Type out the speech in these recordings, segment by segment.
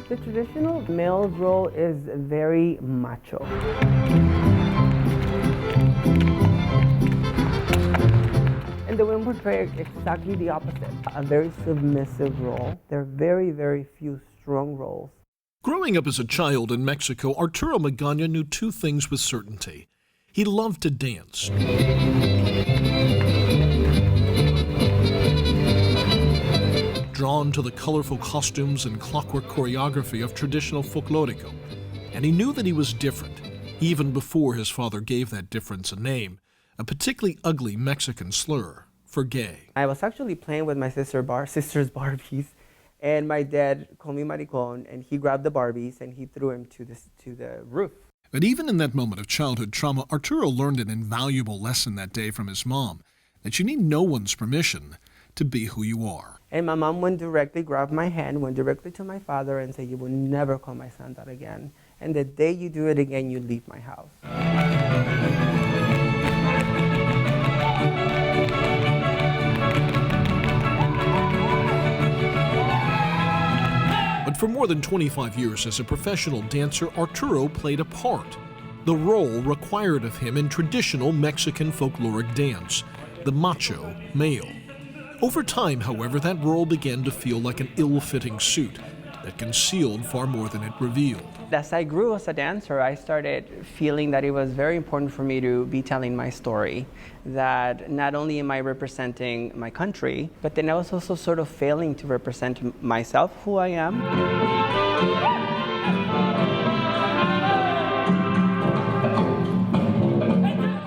The traditional male role is very macho. And the women portray exactly the opposite, a very submissive role. There are very, very few strong roles. Growing up as a child in Mexico, Arturo Magaña knew two things with certainty. He loved to dance. Drawn to the colorful costumes and clockwork choreography of traditional folklorico. And he knew that he was different, even before his father gave that difference a name, a particularly ugly Mexican slur for gay. I was actually playing with my sister's Barbies, and my dad called me maricón, and he grabbed the Barbies and he threw him to the roof. But even in that moment of childhood trauma, Arturo learned an invaluable lesson that day from his mom, that you need no one's permission to be who you are. And my mom went directly, grabbed my hand, went directly to my father and said, "You will never call my son that again. And the day you do it again, you leave my house." But for more than 25 years as a professional dancer, Arturo played a part. The role required of him in traditional Mexican folkloric dance, the macho male. Over time, however, that role began to feel like an ill-fitting suit that concealed far more than it revealed. As I grew as a dancer, I started feeling that it was very important for me to be telling my story, that not only am I representing my country, but then I was also sort of failing to represent myself, who I am.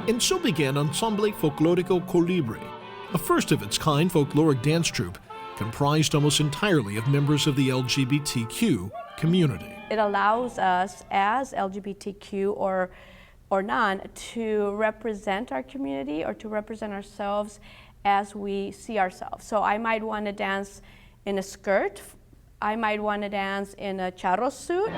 And so began Ensemble Folclórico Colibri, a first-of-its-kind folkloric dance troupe comprised almost entirely of members of the LGBTQ community. It allows us as LGBTQ or non to represent our community or to represent ourselves as we see ourselves. So I might want to dance in a skirt. I might want to dance in a charro suit.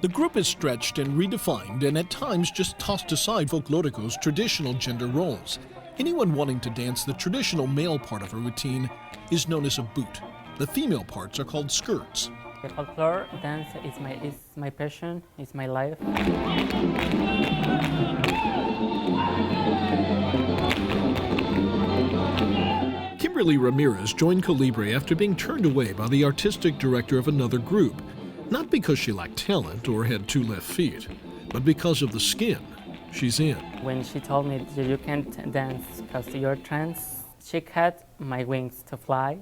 The group is stretched and redefined and at times just tossed aside Folclórico's traditional gender roles. Anyone wanting to dance the traditional male part of a routine is known as a boot. The female parts are called skirts. The folklore dance is my passion, it's my life. Kimberly Ramirez joined Colibri after being turned away by the artistic director of another group. Not because she lacked talent or had two left feet, but because of the skin she's in. When she told me that you can't dance because you're trans, she cut my wings to fly.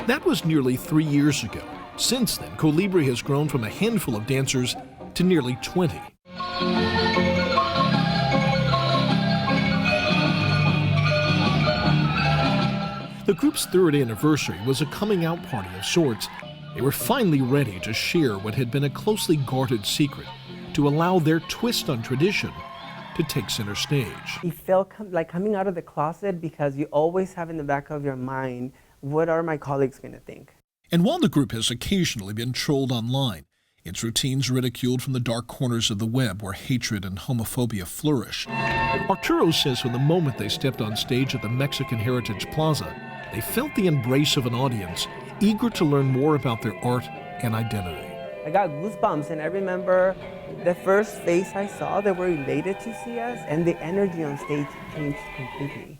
That was nearly 3 years ago. Since then, Colibri has grown from a handful of dancers to nearly 20. The group's third anniversary was a coming-out party of sorts. They were finally ready to share what had been a closely guarded secret, to allow their twist on tradition to take center stage. It felt like coming out of the closet because you always have in the back of your mind, what are my colleagues going to think? And while the group has occasionally been trolled online, its routines ridiculed from the dark corners of the web where hatred and homophobia flourish, Arturo says from the moment they stepped on stage at the Mexican Heritage Plaza, they felt the embrace of an audience eager to learn more about their art and identity. I got goosebumps, and I remember the first face I saw, they were elated to see us, and the energy on stage changed completely.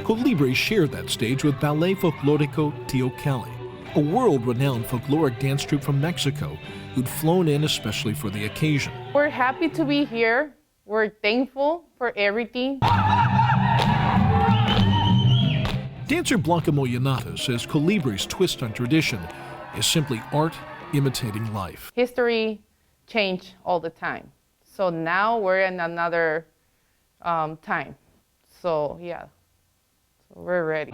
Colibri shared that stage with Ballet Folclórico Tío Cali, a world-renowned folkloric dance troupe from Mexico who'd flown in especially for the occasion. We're happy to be here. We're thankful for everything. Dancer Blanca Moyenata says Colibri's twist on tradition is simply art imitating life. History changes all the time. So now we're in another time. So yeah, so we're ready.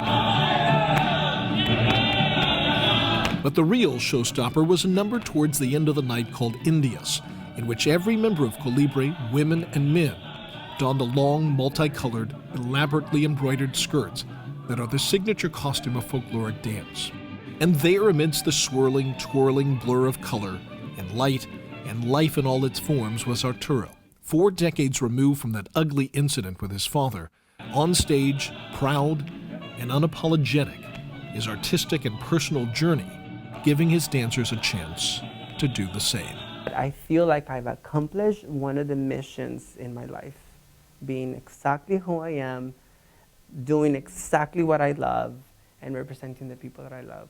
But the real showstopper was a number towards the end of the night called Indias, in which every member of Colibre, women and men, donned the long, multicolored, elaborately embroidered skirts that are the signature costume of folkloric dance. And there, amidst the swirling, twirling blur of color and light and life in all its forms, was Arturo. 4 decades removed from that ugly incident with his father, on stage, proud and unapologetic, his artistic and personal journey, giving his dancers a chance to do the same. I feel like I've accomplished one of the missions in my life, being exactly who I am, doing exactly what I love, and representing the people that I love.